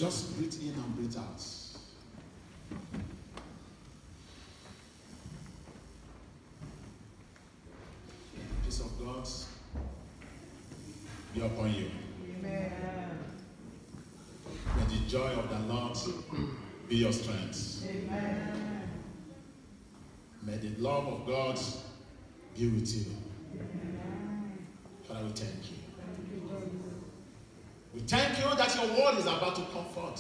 Just breathe in and breathe out. Peace of God be upon you. Amen. May the joy of the Lord be your strength. Amen. May the love of God be with you. Father, we thank you. We thank you that your word is about to comfort.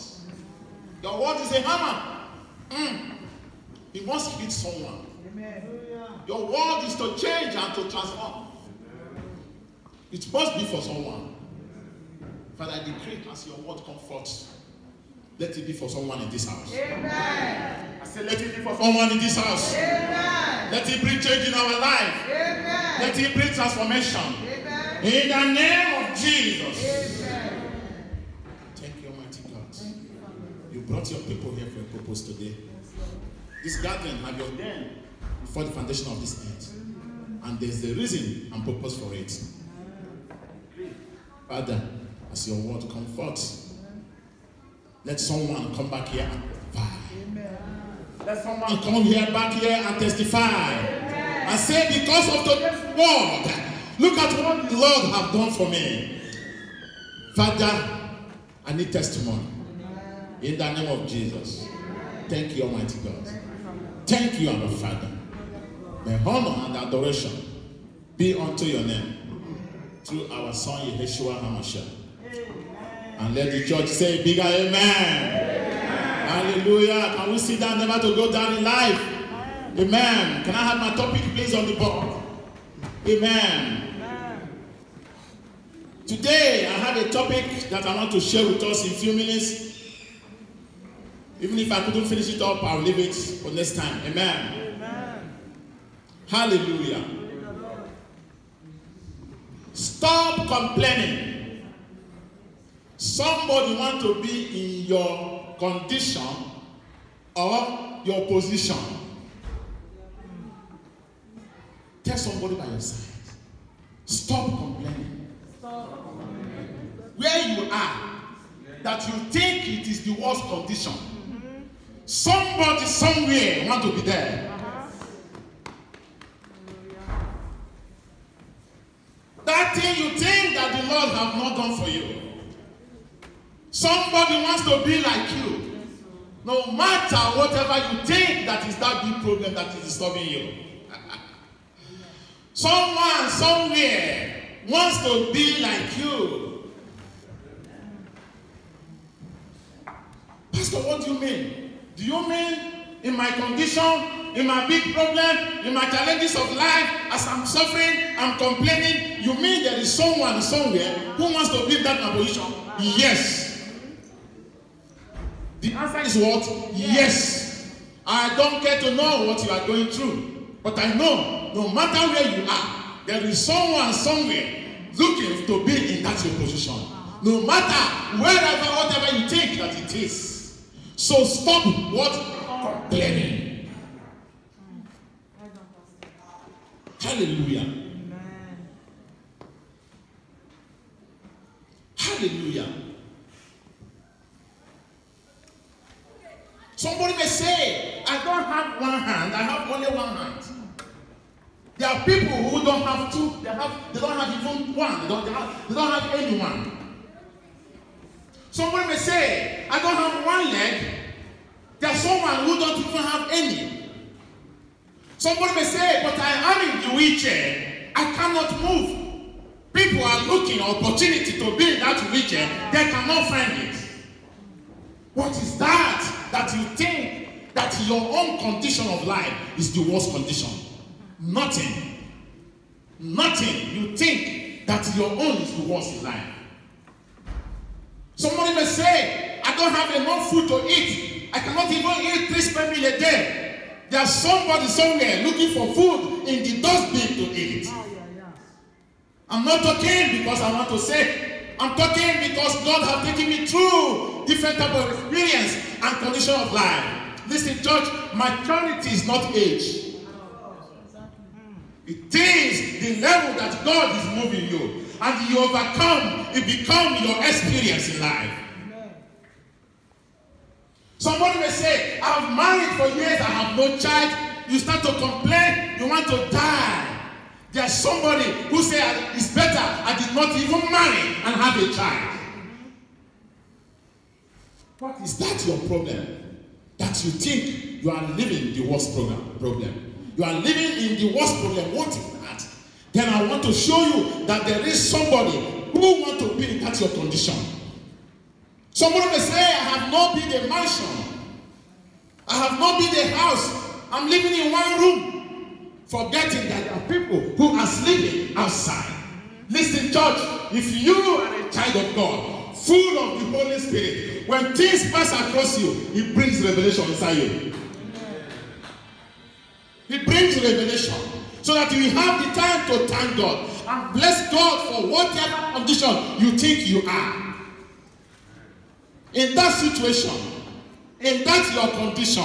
Your word is a hammer. It wants to hit someone. Amen. Your word is to change and to transform. It must be for someone. Father, I decree as your word comforts, let it be for someone in this house. Amen. I say, let it be for someone in this house. Amen. Let it bring change in our life. Amen. Let it bring transformation. Amen. In the name of Jesus. Amen. Thank you, Almighty God. You brought your people here for a purpose today. This gathering have you ordained before the foundation of this earth. And there's a reason and purpose for it. Father, as your word comforts, let someone come back here and testify. Let someone come here back here and testify. And say, because of today's word, look at what the Lord have done for me. Father, I need testimony. In the name of Jesus. Thank you, Almighty God. Thank you, our Father. May honor and adoration be unto your name through our Son Yeshua HaMashiach. And let the church say bigger amen. Hallelujah. Can we sit down, never to go down in life? Amen. Can I have my topic please on the board? Amen. Today I have a topic that I want to share with us in a few minutes. Even if I couldn't finish it up, I'll leave it for next time. Amen. Hallelujah. Stop complaining. Somebody want to be in your condition or your position. Tell somebody by your side. Stop complaining. Where you are, that you think it is the worst condition. Somebody somewhere want to be there. That thing you think that the Lord have not done for you. Somebody wants to be like you. No matter whatever you think that is that big problem that is disturbing you. Someone somewhere wants to be like you. Pastor, what do you mean? Do you mean in my condition, in my big problem, in my challenges of life, as I'm suffering, I'm complaining, you mean there is someone somewhere who wants to be that my position? Yes. The answer is what? Yes. I don't care to know what you are going through. But I know, no matter where you are, there is someone somewhere looking to be in that your position. No matter wherever, whatever you think that it is. So stop what? Complaining. Hallelujah. Hallelujah. Somebody may say, I don't have one hand, I have only one hand. There are people who don't have two, they don't have even one, they don't have anyone. Somebody may say, I don't have one leg. There's someone who don't even have any. Somebody may say, but I am in the wheelchair, I cannot move. People are looking for opportunity to be in that wheelchair, they cannot find it. What is that you think that your own condition of life is the worst condition? Nothing. Nothing. You think that your own is the worst in life. Somebody may say, I don't have enough food to eat. I cannot even eat 3 square meals a day. There's somebody somewhere looking for food in the dustbin to eat. I'm not talking because I want to say, I'm talking because God has taken me through different type of experience and condition of life. Listen, church, maturity is not age. It is the level that God is moving you. And you overcome, it becomes your experience in life. Somebody may say, I've married for years, I have no child. You start to complain, you want to die. There's somebody who says, it's better I did not even marry and have a child. What is that your problem? That you think you are living the worst problem. You are living in the worst problem. What is that? Then I want to show you that there is somebody who wants to be in that your condition. Somebody may say, I have not built a mansion. I have not built a house. I'm living in one room. Forgetting that there are people who are sleeping outside. Listen, church, if you are a child of God, full of the Holy Spirit, when things pass across you, it brings revelation inside you. It brings revelation so that you have the time to thank God and bless God for whatever condition you think you are. In that situation, in that your condition,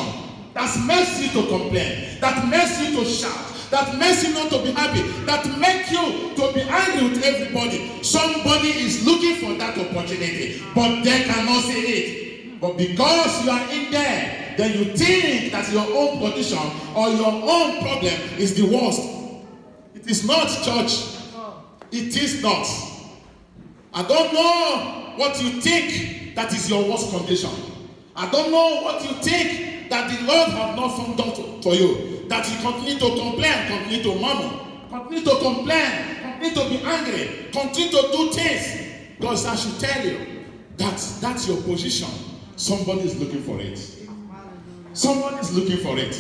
that makes you to complain, that makes you to shout, that makes you not to be happy, that makes you to be angry with everybody. Somebody is looking for that opportunity, but they cannot see it. But because you are in there, then you think that your own condition or your own problem is the worst. It is not, church. It is not. I don't know what you think that is your worst condition. I don't know what you think that the Lord have not found out for you. That you continue to complain, continue to murmur, continue to complain, continue to be angry, continue to do things. God, I should tell you that that's your position. Somebody is looking for it. Somebody is looking for it.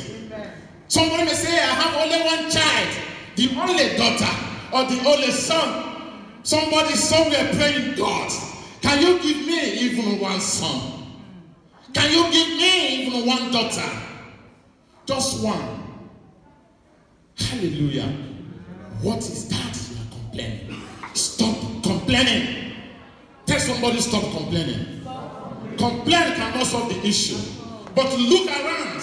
Somebody may say, I have only one child, the only daughter, or the only son. Somebody somewhere praying, God, can you give me even one son? Can you give me even one daughter? Just one. Hallelujah. What is that you are complaining? Stop complaining. Tell somebody, stop complaining. Complain cannot solve the issue. But look around.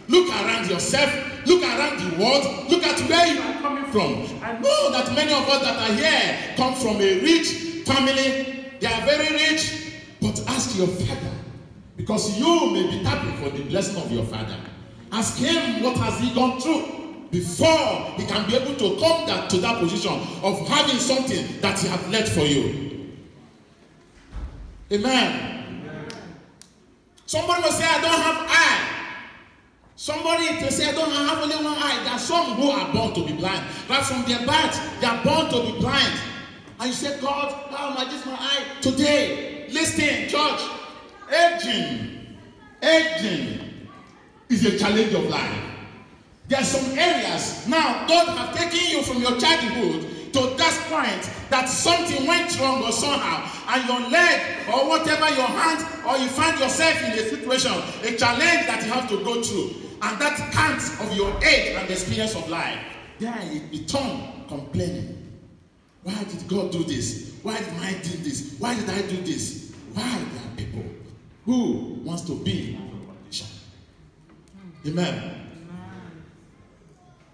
Look around yourself. Look around the world. Look at where you are coming from. I know that many of us that are here come from a rich family. They are very rich. But ask your father. Because you may be tapping for the blessing of your father. Ask him what has he gone through before he can be able to come to that position of having something that he has left for you. Amen. Somebody will say, I don't have eye. Somebody will say, I don't have only one eye. There are some who are born to be blind. Right from their birth, they are born to be blind. And you say, God, how am I this my eye? Today, listen, church, aging is a challenge of life. There are some areas now God has taken you from your childhood to that point that something went wrong or somehow, and your leg or whatever, your hand, or you find yourself in a situation, a challenge that you have to go through, and that counts of your age and the experience of life. Then it become complaining. Why did God do this? Why did I do this? Why did I do this? Why there are people who wants to be in your condition? Amen.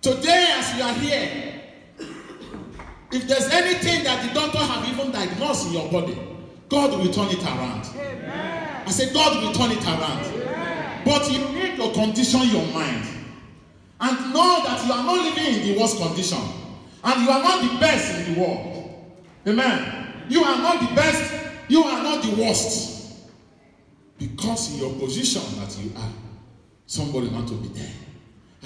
Today, as you are here, if there's anything that the doctor have even diagnosed in your body, God will turn it around. Amen. I said, God will turn it around. Amen. But you need to condition your mind and know that you are not living in the worst condition, and you are not the best in the world. Amen. You are not the best. You are not the worst. Because in your position that you are, somebody wants to be there.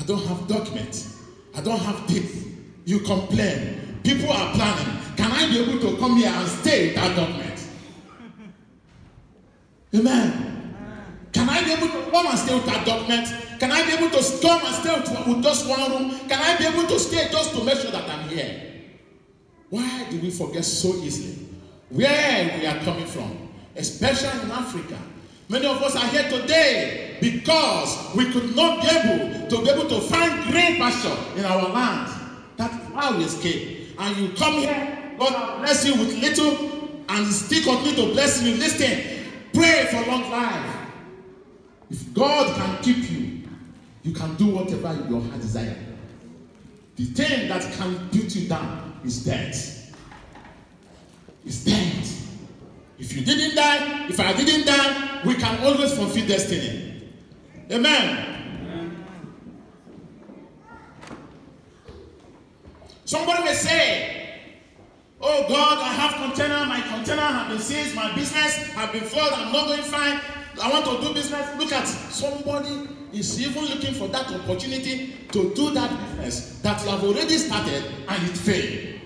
I don't have documents. I don't have this. You complain. People are planning. Can I be able to come here and stay without document? Amen. Can I be able to come and stay without document? Can I be able to come and stay with just one room? Can I be able to stay just to make sure that I'm here? Why do we forget so easily where we are coming from? Especially in Africa. Many of us are here today because we could not be able to find green pasture in our land. That's why we escape. And you come here, God bless you with little, and still continue to bless you. Listen, pray for long life. If God can keep you, you can do whatever your heart desires. The thing that can put you down is death. It's death. If you didn't die, if I didn't die, we can always fulfill destiny. Amen. Somebody may say, oh God, I have container, my container has been seized, my business has been flawed, I'm not going fine, I want to do business. Look at somebody is even looking for that opportunity to do that business that you have already started and it failed.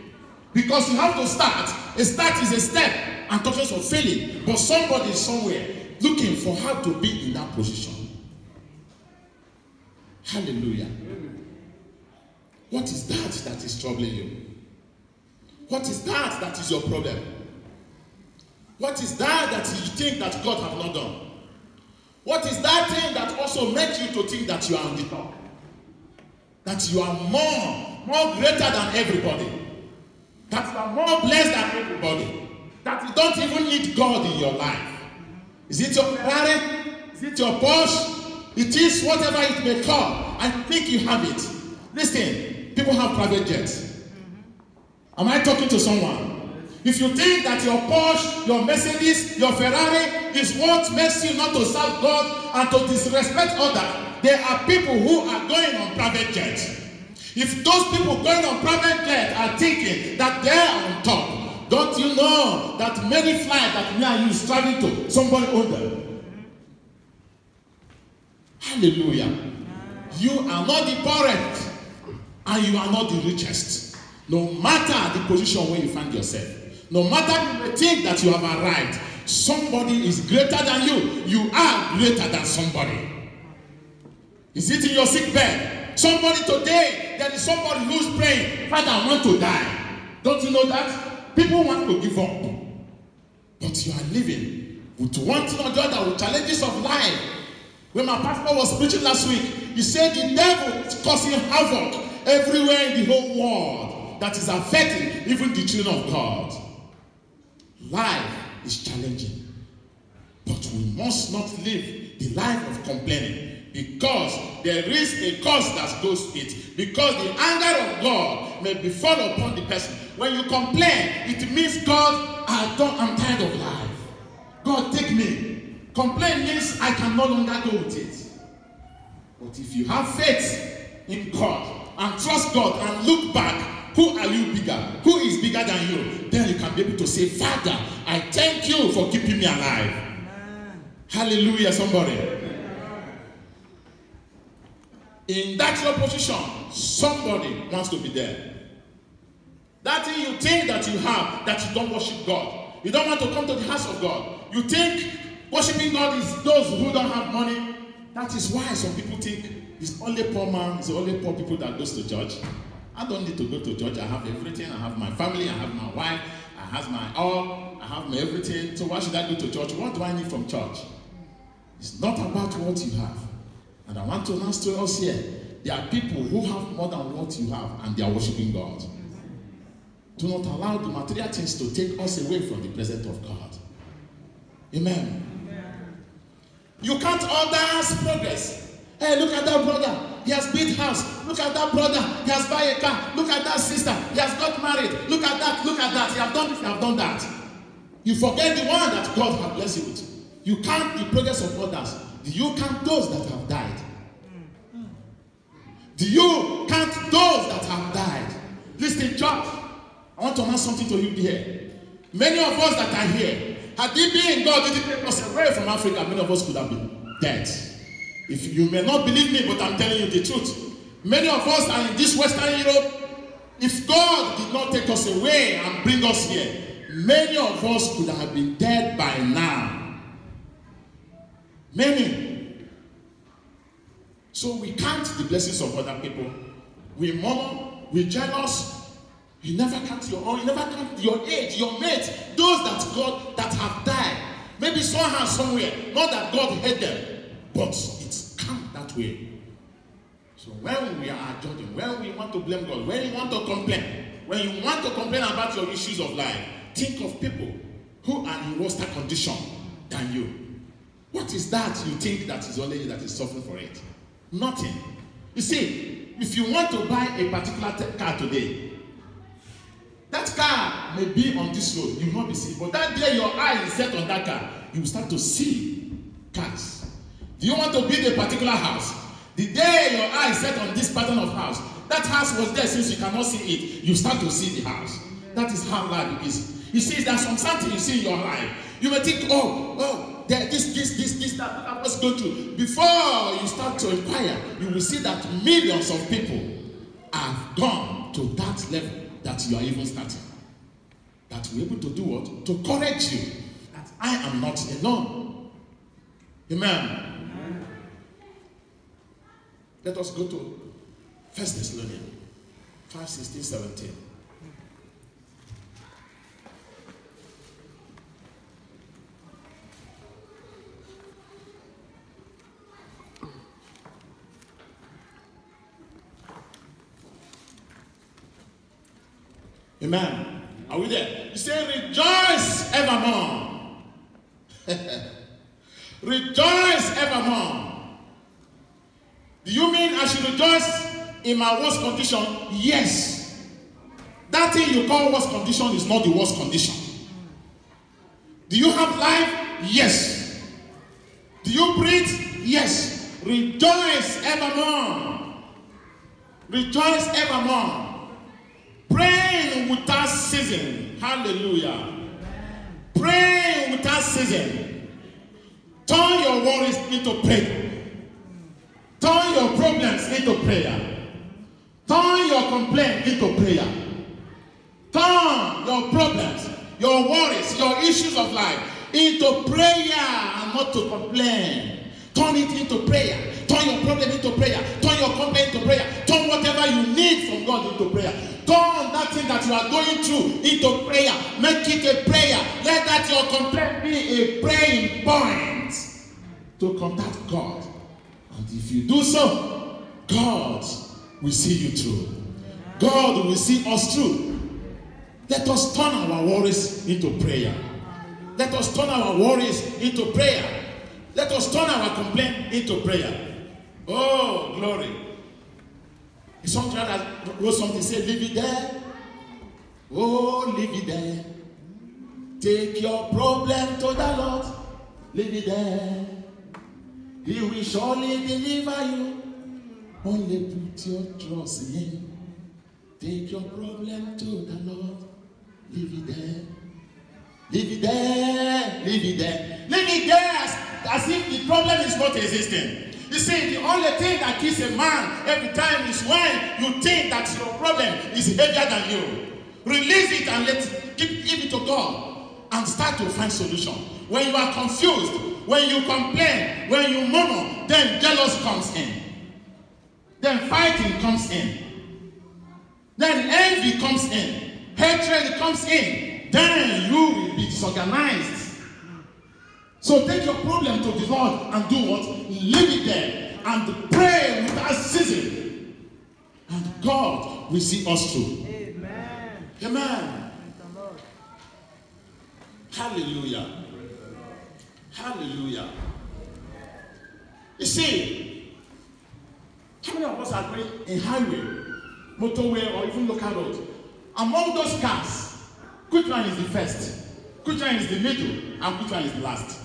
Because you have to start. A start is a step and talking of failing. But somebody is somewhere looking for how to be in that position. Hallelujah. What is that is troubling you? What is that is your problem? What is that you think that God has not done? What is that thing that also makes you to think that you are on the top? That you are more greater than everybody? That you are more blessed than everybody? That you don't even need God in your life? Is it your Ferrari? Is it your Porsche? It is whatever it may call. I think you have it. Listen, people have private jets. Am I talking to someone? If you think that your Porsche, your Mercedes, your Ferrari is what makes you not to serve God and to disrespect others, there are people who are going on private jets. If those people going on private jet are thinking that they are on top, don't you know that many flights that me and you is traveling to, somebody own them? Hallelujah. You are not the poorest and you are not the richest. No matter the position where you find yourself, no matter you think that you have arrived, somebody is greater than you. You are greater than somebody. Is it in your sick bed? Somebody today, there is somebody who's praying, Father, I want to die. Don't you know that? People want to give up. But you are living with one thing or the other, with challenges of life. When my pastor was preaching last week, he said the devil is causing havoc everywhere in the whole world that is affecting even the children of God. Life is challenging, but we must not live the life of complaining, because there is a cause that goes with it. Because the anger of God may befall upon the person. When you complain, it means, God, I'm tired of life. God, take me. Complain means I can no longer go with it. But if you have faith in God and trust God and look back, who are you bigger? Who is bigger than you? Then you can be able to say, Father, I thank you for keeping me alive. Amen. Hallelujah, somebody. In that your position, somebody wants to be there. That thing you think that you have, that you don't worship God. You don't want to come to the house of God. You think worshiping God is those who don't have money. That is why some people think it's only poor man, it's only poor people that goes to church. I don't need to go to church. I have everything. I have my family. I have my wife. I have my all. I have my everything. So why should I go to church? What do I need from church? It's not about what you have. And I want to announce to us here, there are people who have more than what you have and they are worshiping God. Do not allow the material things to take us away from the presence of God. Amen. You can't order progress. Hey, look at that brother. He has built house. Look at that brother. He has bought a car. Look at that sister. He has got married. Look at that. Look at that. You have done this. You have done that. You forget the one that God has blessed you with. You count the progress of others. Do you count those that have died? Do you count those that have died? Listen, church. I want to announce something to you here. Many of us that are here, had it been God didn't take us away from Africa, many of us could have been dead. If you may not believe me, but I'm telling you the truth. Many of us are in this Western Europe. If God did not take us away and bring us here, many of us could have been dead by now. Many. So we count the blessings of other people. We murmur, we jealous. You never count your own. You never count your age, your mates, those that God that have died. Maybe somehow, somewhere. Not that God hate them, but it's come that way. So when we are judging, when we want to blame God, when you want to complain, when you want to complain about your issues of life, think of people who are in worse condition than you. What is that you think that is only you that is suffering for it? Nothing. You see, if you want to buy a particular car today, that car may be on this road, you will not be seeing. But that day your eye is set on that car, you will start to see cars. Do you want to build a particular house? The day your eye set on this pattern of house, that house was there since you cannot see it, you start to see the house. That is how life is. You see, there's something you see in your life. You may think, this, that, I must go through. Before you start to inquire, you will see that millions of people have gone to that level that you are even starting. That we're able to do what? To correct you. That I am not alone. Amen. Amen. Let us go to 1 Thessalonians 5:16-17. Amen. Are we there? You say, rejoice evermore. Rejoice evermore. Do you mean I should rejoice in my worst condition? Yes. That thing you call worst condition is not the worst condition. Do you have life? Yes. Do you breathe? Yes. Rejoice evermore. Rejoice evermore. Praying without ceasing. Hallelujah. Praying without ceasing. Turn your worries into prayer. Turn your problems into prayer. Turn your complaint into prayer. Turn your problems, your worries, your issues of life into prayer and not to complain. Turn it into prayer. Turn your problem into prayer. Turn your complaint into prayer. Turn whatever you need from God into prayer. Turn that thing that you are going through into prayer. Make it a prayer. Let that your complaint be a praying point to contact God. And if you do so, God will see you through. God will see us through. Let us turn our worries into prayer. Let us turn our worries into prayer. Let us turn our complaint into prayer. Oh, glory. The songwriter wrote something, say, leave it there. Oh, leave it there. Take your problem to the Lord. Leave it there. He will surely deliver you. Only put your trust in Him. Take your problem to the Lord. Leave it there. Leave it there. Leave it there. Leave it there as if the problem is not existing. You see, the only thing that kills a man every time is when you think that your problem is heavier than you. Release it and give it to God and start to find solution. When you are confused, when you complain, when you murmur, then jealousy comes in. Then fighting comes in. Then envy comes in. Hatred comes in. Then you will be disorganized. So take your problem to the Lord and do what? Leave it there and pray without ceasing. And God will see us through. Amen. Amen. Hallelujah. Hallelujah. You see, how many of us are going in highway, motorway, or even local road? Among those cars, which one is the first? Which one is the middle? And which one is the last?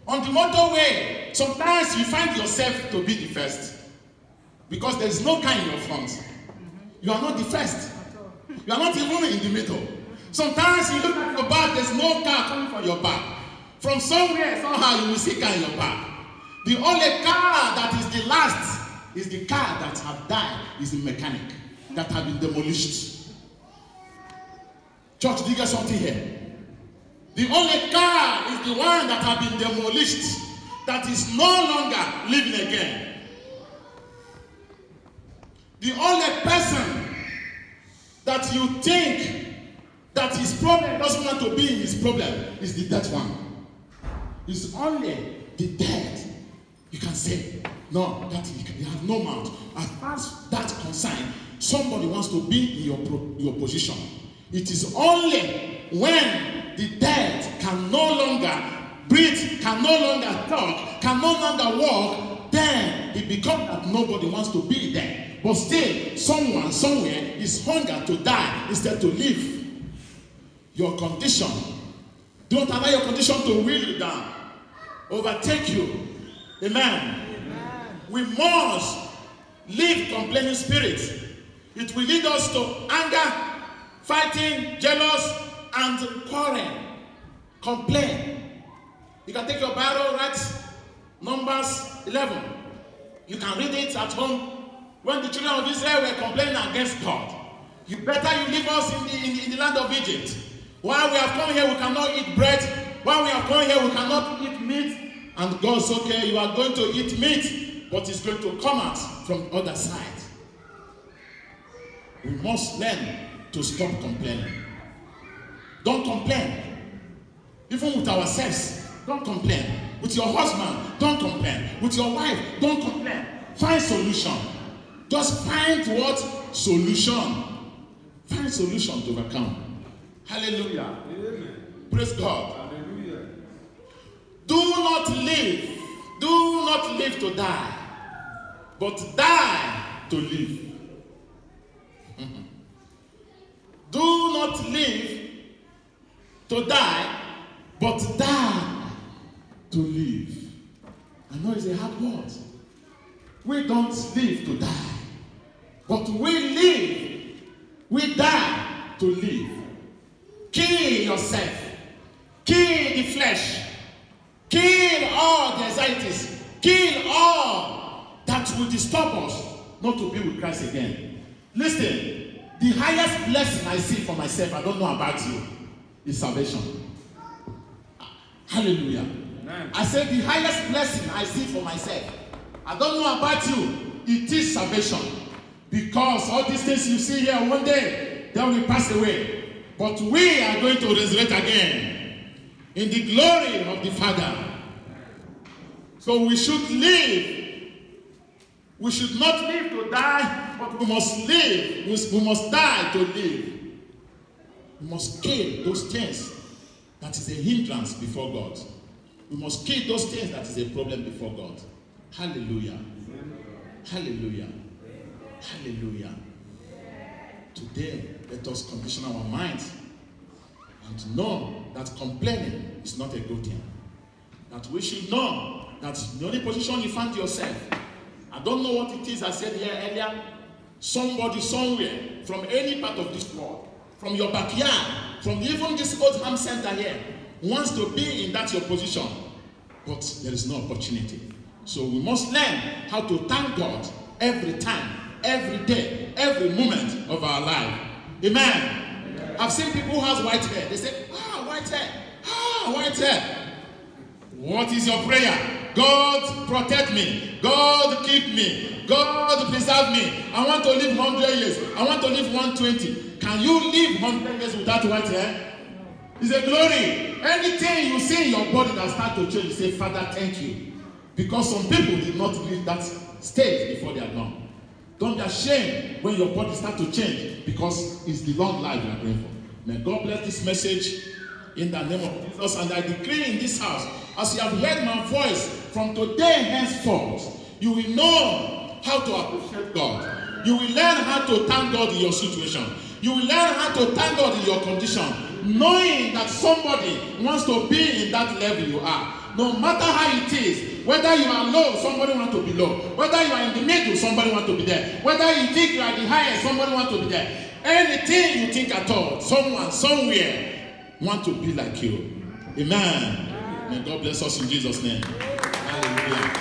On the motorway, sometimes you find yourself to be the first because there is no car in your front. You are not the first. You are not even in the middle. Sometimes you look at your back, there's no car coming from your back. From somewhere, somehow, you will see car in your back. The only car that is the last is the car that have died, is the mechanic that have been demolished. Church, do you get something here? The only car is the one that have been demolished, that is no longer living again. The only person that you think that his problem doesn't want to be in his problem is the dead one. It's only the dead you can say, no, that you have no mouth. As far as that concern, somebody wants to be in your position. It is only when the dead can no longer breathe, can no longer talk, can no longer walk, then it becomes that nobody wants to be there. But still, someone somewhere is hunger to die instead to live. Your condition, don't allow your condition to wheel you down, overtake you, Amen. We must leave complaining spirit. It will lead us to anger, fighting, jealous, and quarrel. Complain. You can take your Bible, write Numbers 11. You can read it at home. When the children of Israel were complaining against God, you better leave us in the land of Egypt. While we have come here, we cannot eat bread. While we have come here, we cannot eat meat. And God said, okay, you are going to eat meat, but it's going to come out from the other side. We must learn to stop complaining. Don't complain. Even with ourselves, don't complain. With your husband, don't complain. With your wife, don't complain. Find solution. Just find what? Solution. Find solution to overcome. Hallelujah. Amen. Praise God. Hallelujah. Do not live to die, but die to live. Do not live to die, but die to live. I know it's a hard word. We don't live to die, but we live. We die to live. Kill yourself. Kill the flesh. Kill all the anxieties. Kill all that will disturb us not to be with Christ again. Listen, the highest blessing I see for myself, I don't know about you, is salvation. Hallelujah. Amen. I said the highest blessing I see for myself, I don't know about you, it is salvation. Because all these things you see here, one day, they will pass away. But we are going to resurrect again in the glory of the Father. So we should live. We should not live to die, but we must live. We must die to live. We must kill those things that is a hindrance before God. We must kill those things that is a problem before God. Hallelujah. Hallelujah. Hallelujah. Today, let us condition our minds and know that complaining is not a good thing. That we should know that the only position you find yourself, I don't know what it is I said here earlier, somebody somewhere, from any part of this world, from your backyard, from even this old ham center here, wants to be in that your position, but there is no opportunity. So we must learn how to thank God every time, every day, every moment of our life. Amen. Amen. I've seen people who have white hair. They say, white hair. White hair. What is your prayer? God protect me. God keep me. God preserve me. I want to live 100 years. I want to live 120. Can you live 100 years without white hair? It's a glory. Anything you see in your body that starts to change, you say, Father, thank you. Because some people did not reach that stage before they are gone. Don't be ashamed when your body starts to change, because it's the long life you are praying for. May God bless this message in the name of Jesus. And I decree in this house, as you have heard my voice, from today henceforth, you will know how to appreciate God. You will learn how to thank God in your situation. You will learn how to thank God in your condition, knowing that somebody wants to be in that level you are. No matter how it is, whether you are low, somebody wants to be low. Whether you are in the middle, somebody wants to be there. Whether you think you are the highest, somebody wants to be there. Anything you think at all, someone, somewhere, want to be like you. Amen. May God bless us in Jesus' name. Hallelujah.